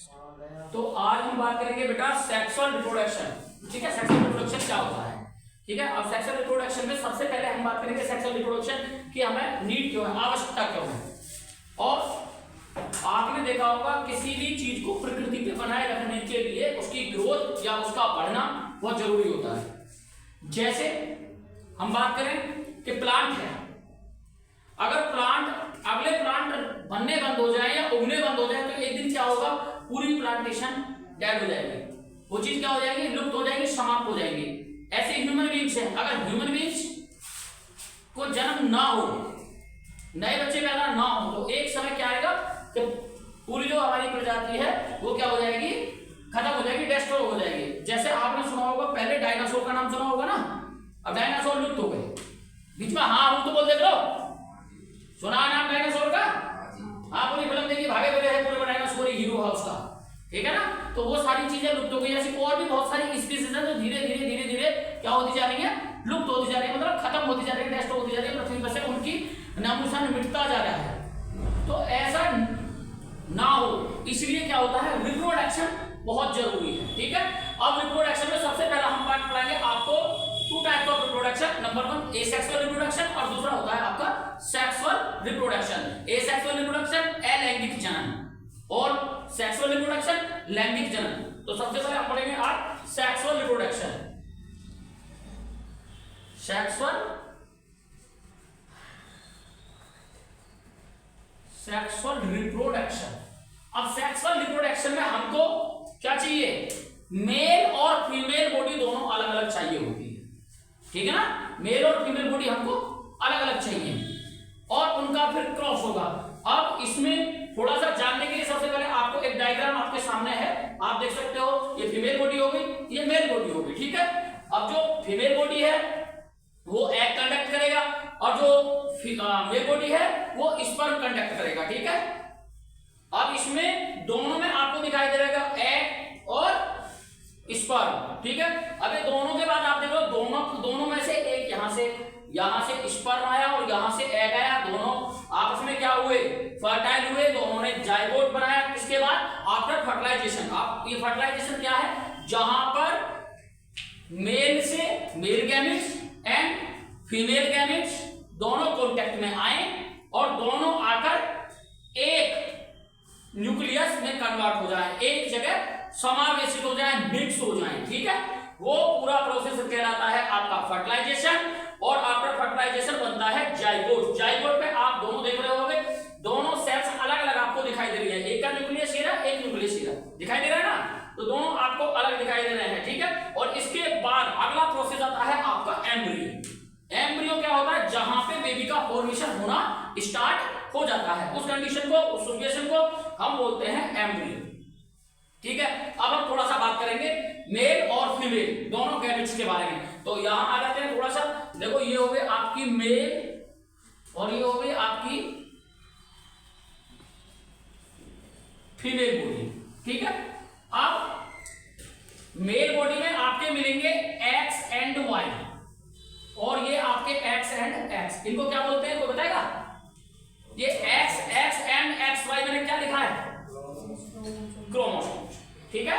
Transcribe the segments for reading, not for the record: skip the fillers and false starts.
तो आज हम बात करेंगे बेटा सेक्सुअल रिप्रोडक्शन। ठीक है, सेक्सुअल रिप्रोडक्शन क्या होता है। ठीक है, अब सेक्सुअल रिप्रोडक्शन में सबसे पहले हम बात करेंगे सेक्सुअल रिप्रोडक्शन की हमें नीड क्यों है, आवश्यकता क्यों है। और आपने देखा होगा किसी भी चीज को प्रकृति पे बनाए रखने के लिए उसकी ग्रोथ या उसका बढ़ना बहुत जरूरी होता है। जैसे हम बात करें कि प्लांट है, अगर प्लांट अगले प्लांट बनने बंद हो जाए या उगने बंद हो जाए तो एक दिन क्या होगा, पूरी प्लांटेशन डेड हो जाएगी, वो चीज क्या हो जाएगी, लुप्त हो जाएगी, समाप्त हो जाएगी। ऐसे ह्यूमन बीइंग्स है, अगर ह्यूमन बीइंग्स को जन्म ना हो, नए बच्चे पैदा ना हो तो एक समय क्या आएगा कि पूरी जो हमारी प्रजाति है वो क्या हो जाएगी, खत्म हो जाएगी, डिस्ट्रॉय हो जाएगी। जैसे आपने सुना होगा पहले डायनासोर का नाम सुना होगा ना, अब डायनासोर लुप्त हो गए। बीच में हाँ हूं तो बोल देते हो, सुना नाम डायनासोर का? हाँ, पूरी फिल्म देखिए, भागे भागे है पूरे डायनासोर ही हीरो है उसका। ठीक है ना, तो वो सारी चीजें लुप्त हो गई। ऐसी और भी बहुत सारी स्पीशीज है जो धीरे धीरे धीरे धीरे क्या होती जा रही है, लुप्त होती जा रही है, मतलब खत्म होती जा रही है, नष्ट होती जा रही है, पृथ्वी पर से उनकी नामोनिशान मिटता जा रहा है। तो ऐसा ना हो इसलिए क्या होता है, रिप्रोडक्शन बहुत जरूरी है। ठीक है, अब रिप्रोडक्शन में सबसे पहला हम पार्ट पढ़ाएंगे आपको two types of reproduction. Number 1 asexual reproduction और दूसरा होता है आपका सेक्सुअल रिप्रोडक्शन। एसेक्सुअल रिप्रोडक्शन अलैंगिक जनन और सेक्सुअल रिप्रोडक्शन लैंगिक जनन। तो सबसे पहले हम पढ़ेंगे आज सेक्सुअल रिप्रोडक्शन। Sexual reproduction. अब सेक्सुअल रिप्रोडक्शन में हमको क्या चाहिए, मेल और फीमेल बॉडी दोनों अलग अलग चाहिए होती है। ठीक है ना, मेल और फीमेल बॉडी हमको अलग अलग चाहिए और उनका फिर क्रॉस होगा। अब इसमें थोड़ा सा जानने के लिए सबसे पहले आपको एक डायग्राम आपके सामने है, आप देख सकते हो, ये फीमेल बॉडी हो गई, ये मेल बॉडी हो गई। ठीक है, अब जो फीमेल बॉडी है वो एग कंडक्ट करेगा और जो मेल बॉडी है वो स्पर्म कंडक्ट करेगा। ठीक है, अब इसमें दोनों में आपको दिखाई दे रहेगा एग और स्पर्म। ठीक है, अब ये दोनों के बाद आप देखो दोनों में से एक यहां से स्पर्म आया और यहां से एग आया, दोनों आपस में क्या हुए, फर्टाइल हुए, दोनों ने जाइगोट बनाया। इसके बाद आफ्टर फर्टिलाइजेशन, आप ये फर्टिलाइजेशन क्या है, जहां पर मेल से male gametes and female gametes दोनों कॉन्टेक्ट में आए और दोनों आकर एक न्यूक्लियस में कन्वर्ट हो जाए, एक जगह समावेशित हो जाए, मिक्स हो जाए। ठीक है, वो पूरा प्रोसेस कहलाता है आपका फर्टिलाइजेशन और आफ्टर फर्टिलाइजेशन बनता है जाइगोट। जाइगोट पे आप दोनों देख रहे होंगे, दोनों सेल्स अलग अलग आपको दिखाई दे रही है, एक का न्यूक्लियस हीरा, एक न्यूक्लियस हीरा दिखाई दे रहा है ना, तो दोनों आपको अलग दिखाई दे रहे हैं। ठीक है, और इसके बाद अगला प्रोसेस आता है आपका एम्ब्रियो। एम्ब्रियो क्या होता है, जहां पे बेबी का फॉर्मेशन होना स्टार्ट हो जाता है, उस कंडीशन को, उस सिचुएशन को हम बोलते हैं एम्ब्रियो। ठीक है, अब हम थोड़ा सा बात करेंगे मेल और फीमेल दोनों गैमेट्स के बारे में। तो यहां आ जाते हैं थोड़ा सा, देखो ये हो गई आपकी मेल और ये हो गई आपकी फीमेल बॉडी। ठीक है, अब मेल बॉडी में आपके मिलेंगे एक्स एंड वाई और ये आपके एक्स एंड एक्स, इनको क्या बोलते हैं, कोई बताएगा? ये एक्स एंड एक्स वाई मैंने क्या लिखा है, क्रोमोसोम्स। ठीक है,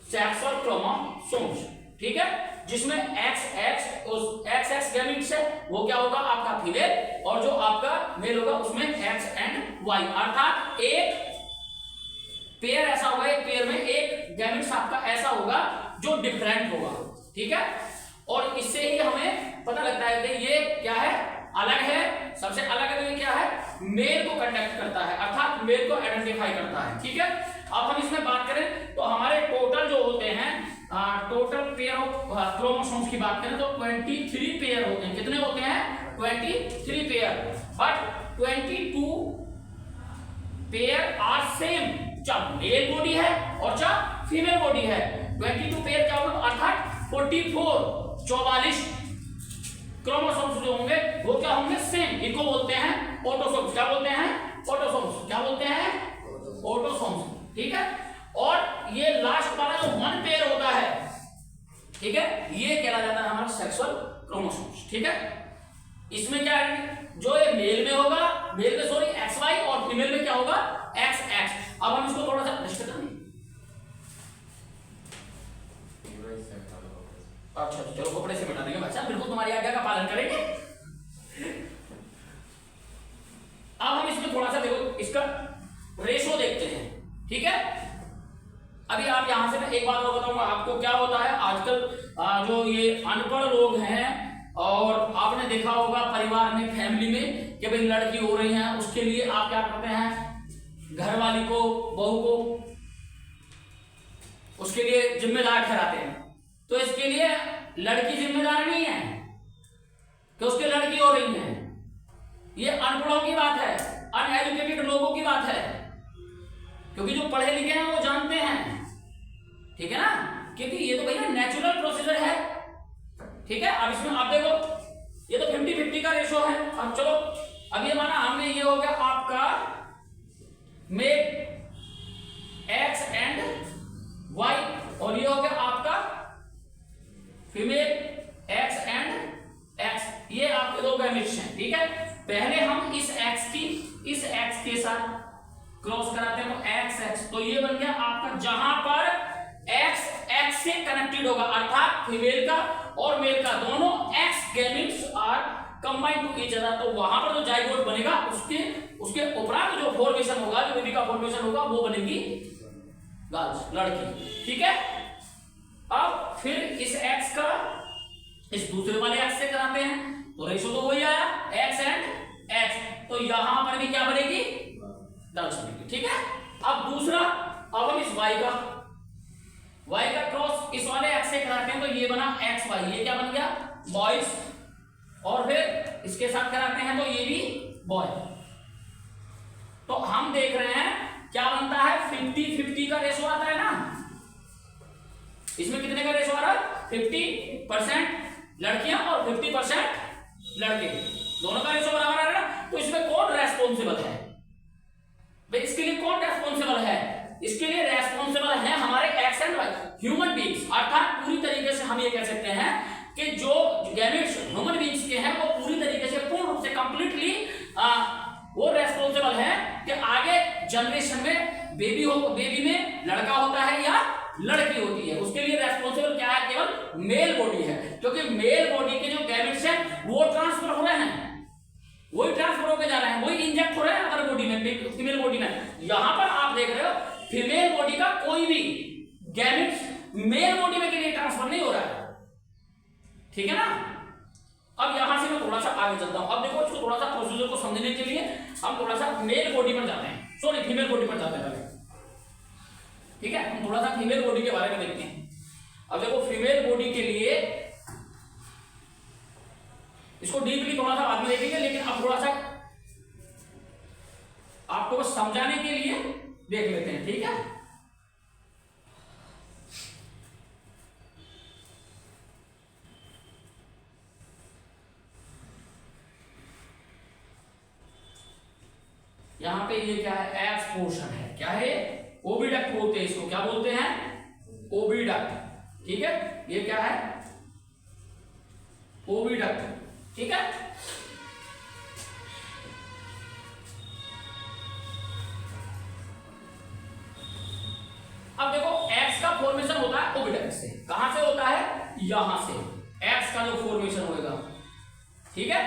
सेक्सुअल क्रोमोसोम्स। ठीक है, जिसमें एक्स गैमेट्स है वो क्या होगा आपका फीमेल और जो आपका मेल होगा उसमें एक्स एंड वाई, अर्थात एक पेयर ऐसा होगा, एक पेयर में एक गैमेट्स आपका ऐसा होगा जो डिफरेंट होगा। ठीक है, और इससे ही हमें पता लगता है कि ये क्या है, अलग है। सबसे अलग है तो ये क्या है, मेल को कंडक्ट करता है, अर्थात मेल को आइडेंटिफाई करता है। ठीक है, अब हम इसमें बात करें तो हमारे टोटल जो होते हैं, टोटल पेयर ऑफ क्रोमोसोम्स की बात करें तो 23 पेयर होते हैं। कितने होते हैं, 23 pair, but 22 pair are same, जब मेल बॉडी है और जब फीमेल बॉडी है। 22 पेयर क्या होगा, अर्थात 44 क्रोमोसोम्स जो होंगे वो क्या होंगे, सेम, इनको बोलते हैं ऑटोसोम्स। क्या बोलते हैं, ऑटोसोम्स। क्या बोलते हैं, ऑटोसोम्स। ठीक है, और ये लास्ट वाला जो 1 पेयर होता है, ठीक है, ये कहला जाता है हमारा सेक्सुअल क्रोमोसोम्स। ठीक है, इसमें क्या है, जो ये मेल में होगा, मेल में सॉरी एक्स वाई और फीमेल में क्या होगा एक्स एक्स। अब हम इसको थोड़ा सा एक बात और बताऊंगा आपको, क्या होता है आजकल जो ये अनपढ़ लोग हैं, और आपने देखा होगा परिवार में, फैमिली में कि भाई लड़की हो रही है, उसके लिए आप क्या करते हैं, घर वाली को, बहू को उसके लिए जिम्मेदार ठहराते हैं। तो इसके लिए लड़की जिम्मेदार नहीं है कि उसकी लड़की हो रही है, ये अनपढ़ों की बात है, अनएजुकेटेड लोगों की बात है, क्योंकि जो पढ़े लिखे हैं वो जानते हैं, ठीक है ना, क्योंकि ये तो भैया नेचुरल प्रोसीजर है, ठीक है। अब इसमें आप देखो ये तो 50-50 का रेशो है। अब चलो, अब ये माना हमने, ये हो गया आपका मेल एक्स एंड वाई, और ये हो गया आपका फीमेल एक्स एंड एक्स, ये आपके दो गैमेट्स हैं, ठीक है। पहले हम इस एक्स की इस एक्स के साथ क्रॉस कराते हैं, तो एक्स एक्स, तो ये बन गया आपका, जहां पर एक्स एक्स से कनेक्टेड होगा, अर्थात फीमेल का और मेल का दोनों X gametes are combined to each other, तो वहां पर जो जाइगोट बनेगा उसके उपरांत जो फॉर्मेशन होगा, जो बेबी का फॉर्मेशन होगा, वो बनेगी गर्ल्स, लड़की, ठीक है। अब फिर इस एक्स का इस दूसरे वाले एक्स से कराते हैं, तो रेशो तो वही आया एक्स एंड एक्स, तो यहां पर भी क्या बनेगी, गर्ल्स बनेगी, ठीक है। अब दूसरा, अब हम इस y का क्रॉस इस वाले x से कराते हैं, तो ये बना एक्स वाई, ये क्या बन गया, बॉयज, और फिर इसके साथ कराते हैं तो ये भी बॉय। तो हम देख रहे हैं क्या बनता है, 50-50 का रेशो आता है ना, इसमें कितने का रेशो आ रहा है, 50% लड़कियां और 50% लड़के, दोनों का रेशो बराबर आ रहा है ना। तो इसमें कौन रेस्पॉन्सिबल है भाई, इसके लिए कौन रेस्पॉन्सिबल है, इसके लिए रेस्पॉन्सिबल है हमारे X and Y, human beings, अर्थात पूरी तरीके से हम ये कह सकते हैं कि जो गैमेट्स ह्यूमन बीइंग्स के हैं वो पूरी तरीके से, पूर्ण रूप से, कंप्लीटली वो रेस्पॉन्सिबल है कि आगे जनरेशन में बेबी में लड़का होता है या लड़की होती है, उसके लिए रेस्पॉन्सिबल क्या है, केवल मेल बॉडी है, क्योंकि मेल बॉडी के जो गैमेट्स हैं वो ट्रांसफर हो रहे हैं, वही ट्रांसफर होकर जा रहे हैं, वही इंजेक्ट हो रहे हैं अदर बॉडी में, फीमेल बॉडी में। यहां पर आप देख रहे हो फीमेल बॉडी का कोई भी गैमेट्स मेल बॉडी में के लिए ट्रांसफर नहीं हो रहा है, ठीक है ना। अब यहां से मैं थोड़ा सा आगे चलता हूं, अब देखो इसको थोड़ा सा प्रोसीजर को समझने के लिए हम थोड़ा सा मेल बॉडी पर जाते हैं, सॉरी फीमेल बॉडी पर जाते हैं, ठीक है। हम थोड़ा सा फीमेल बॉडी के बारे में देखते हैं। अब देखो फीमेल बॉडी के लिए, इसको डीपली थोड़ा सा बाद में देखेंगे, लेकिन अब थोड़ा सा आपको बस समझाने के लिए देख लेते हैं, ठीक है। यहां पे ये क्या है, एक्स पोर्शन है, क्या है, ओविडक्ट बोलते हैं इसको, क्या बोलते हैं, ओविडक्ट, ठीक है। ये क्या है, ओविडक्ट, ठीक है। अब देखो एक्स का फॉर्मेशन होता है ओविडक्ट से, कहां से होता है, यहां से एक्स का जो फॉर्मेशन होगा, ठीक है,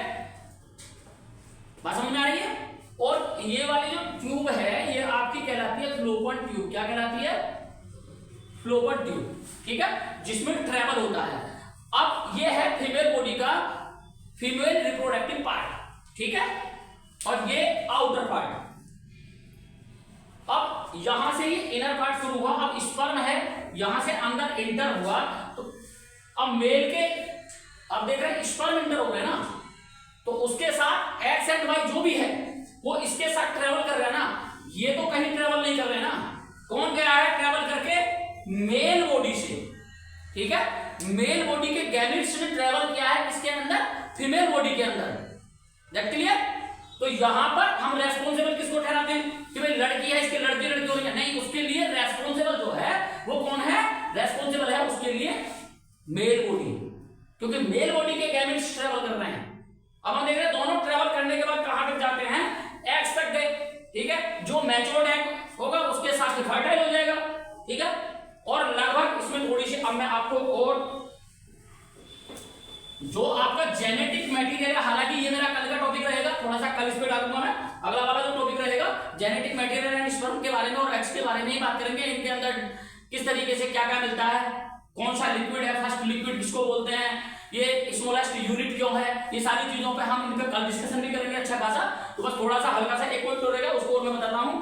बात समझ में आ रही है। और ये वाली जो ट्यूब है ये आपकी कहलाती है फ्लोपन ट्यूब, क्या कहलाती है, फ्लोपन ट्यूब, ठीक है, जिसमें ट्रेवल होता है। अब ये है फीमेल बॉडी का फीमेल रिप्रोडक्टिव पार्ट, ठीक है, और ये आउटर पार्ट। अब यहां से ये इनर पार्ट शुरू हुआ, अब स्पर्म है यहां से अंदर इंटर हुआ, तो अब मेल के, अब देख रहे हैं स्पर्म इंटर हो गए ना, तो उसके साथ एक्स एंड वाई जो भी है वो इसके साथ ट्रेवल कर रहा है ना, ये तो कहीं ट्रेवल नहीं कर रहे ना, कौन गया है ट्रेवल करके, मेल बॉडी से, ठीक है, मेल बॉडी के गैमेट्स ने ट्रेवल किया है इसके अंदर, फीमेल बॉडी के अंदर, दैट क्लियर। तो यहां पर हम रेस्पॉन्सिबल किसको ठहराते हैं कि भाई लड़की है, इसके लड़की लड़की हो रही है, नहीं, उसके लिए रेस्पॉन्सिबल जो है वो कौन है, रेस्पॉन्सिबल है उसके लिए मेल बॉडी, क्योंकि मेल बॉडी के गैमेट्स ट्रेवल कर रहे हैं। अब हम देख रहे हैं दोनों ट्रेवल करने के बाद कहां तक जाते हैं, एक्स तक गए, ठीक है, जो मैच्योर्ड एग होगा उसके साथ फर्टाइल हो जाएगा, ठीक है। और लगभग इसमें थोड़ी सी, अब मैं आपको, और जो आपका जेनेटिक मटेरियल है, हालांकि ये मेरा कल का टॉपिक रहेगा, थोड़ा सा कल इस पे डालूंगा मैं, अगला वाला जो टॉपिक रहेगा जेनेटिक मटेरियल एंड स्पर्म के बारे में और एक्स के बारे में ही बात करेंगे, इनके अंदर किस तरीके से क्या क्या मिलता है, कौन सा लिक्विड है, फर्स्ट लिक्विड किसको बोलते हैं, ये स्मॉलेस्ट यूनिट क्यों है, ये सारी चीजों पे हम इन पे कल डिस्कशन भी करेंगे अच्छा खासा। तो बस थोड़ा सा हल्का सा एक पॉइंट तो रहेगा, उसको और मैं बताता हूं।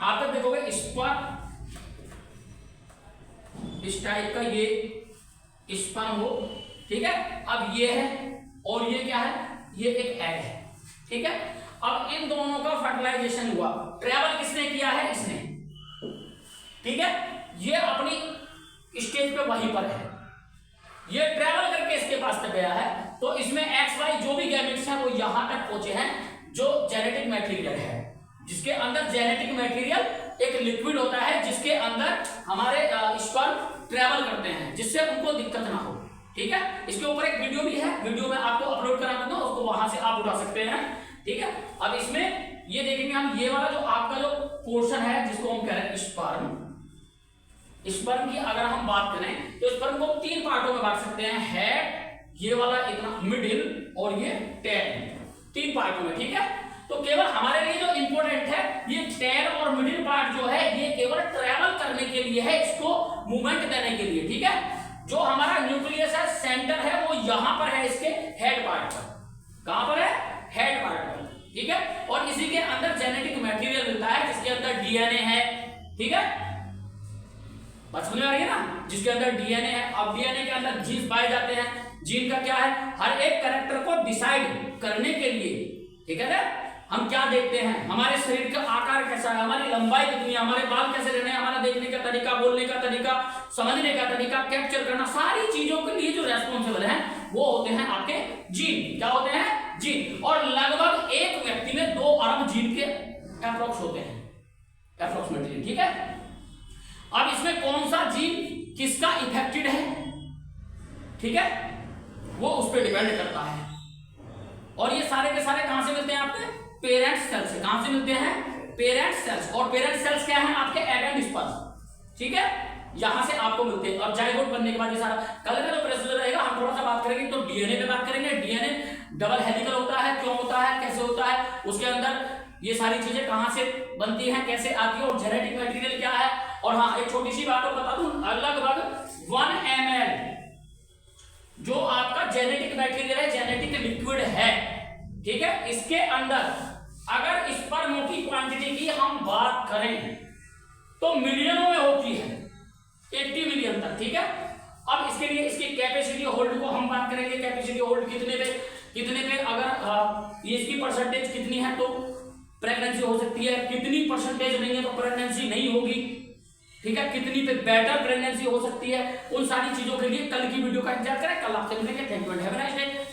आप तक देखोगे इस पर इस टाइप का ये स्पर्म हो, ठीक है। अब ये है और ये क्या है, ये एक एग है, ठीक है। अब इन दोनों का फर्टिलाइजेशन हुआ, ट्रेवल किसने किया है, इसने, ठीक है। ये अपनी स्टेज पे वहीं पर है, ये ट्रेवल करके इसके पास तक गया है। तो इसमें एक्स वाई जो भी गैमेट्स हैं वो यहां तक पहुंचे हैं, जो जेनेटिक मटेरियल है, जिसके अंदर जेनेटिक मटेरियल एक लिक्विड होता है जिसके अंदर हमारे स्पर्म ट्रेवल करते हैं, जिससे उनको दिक्कत ना हो, ठीक है। इसके ऊपर एक वीडियो भी है, वीडियो में आपको अपलोड करा दूंगा, उसको वहां से आप उठा सकते हैं, ठीक है। अब इसमें ये देखेंगे हम, ये वाला जो आपका जो पोर्शन है जिसको हम कह रहे हैं स्पर्म, स्पर्म की अगर हम बात करें तो स्पर्म को 3 पार्टों में बांट सकते हैं, हेड, ये वाला इतना मिडिल और ये टेल, 3 पार्टों में, ठीक है। तो केवल हमारे लिए जो इंपॉर्टेंट है ये टेल और मिडिल पार्ट जो है ये केवल ट्रेवल करने के लिए है, इसको मूवमेंट देने के लिए, ठीक है। जो हमारा न्यूक्लियस है, सेंटर है, वो यहां पर है इसके हेड पार्ट पर, कहां पर है, हेड पार्ट पर, ठीक है। और इसी के अंदर जेनेटिक मटेरियल मिलता है जिसके अंदर डीएनए है, ठीक है, समझ में आ रही है ना, जिसके अंदर डीएनए है। अब डीएनए के अंदर जीन पाए जाते हैं, जीन का क्या है, हर एक कैरेक्टर को डिसाइड करने के लिए, ठीक है ना, हम क्या देखते हैं, हमारे शरीर का आकार कैसा है, हमारी लंबाई कितनी है, हमारे बाल कैसे रहने हैं, हमारा देखने का तरीका, बोलने का तरीका, समझने का तरीका, कैप्चर करना, सारी चीजों के लिए जो रेस्पॉन्सिबल है वो होते हैं आपके जीन। क्या होते हैं, जीन। और लगभग एक व्यक्ति में 2 अरब जीन के अप्रोक्स होते हैं, अप्रोक्सीमेटली, ठीक है। अब इसमें कौन सा जीन किसका इफेक्टेड है, ठीक है, वो उस पर डिपेंड करता है। और ये सारे के सारे कहां से मिलते हैं, आपके पेरेंट सेल्स से। कहां से मिलते हैं, पेरेंट सेल्स। और पेरेंट सेल्स क्या है, आपके एग एंड स्पर्म, ठीक है, यहां से आपको मिलते हैं। और जाइगोट बनने के बाद ये सारा कल का जो प्रोसीजर रहेगा हम थोड़ा सा बात करेंगे, तो डीएनए पे बात करेंगे। डीएनए डबल हेलिकल होता है, क्यों होता है, कैसे होता है, उसके अंदर ये सारी चीजें कहां से बनती हैं, कैसे आती है, और जेनेटिक मटेरियल क्या है। और हाँ, एक छोटी सी बात और बता दूं, लगभग 1 ml जो आपका जेनेटिक मटेरियल है, जेनेटिक लिक्विड है, ठीक है, इसके अंदर अगर स्पर्म की क्वांटिटी की हम बात करें तो मिलियनों में होती है, 80 मिलियन तक, ठीक है। अब इसके लिए इसकी कैपेसिटी होल्ड को हम बात करेंगे, कैपेसिटी होल्ड कितने पे अगर इसकी परसेंटेज कितनी है तो प्रेगनेंसी हो सकती है, कितनी परसेंटेज नहीं है तो प्रेगनेंसी नहीं होगी, ठीक है, कितनी पे बेटर प्रेगनेंसी हो सकती है। उन सारी चीजों के लिए कल की वीडियो का इंतजार करें, कल आपसे मिलेंगे। Thank you and have a nice day.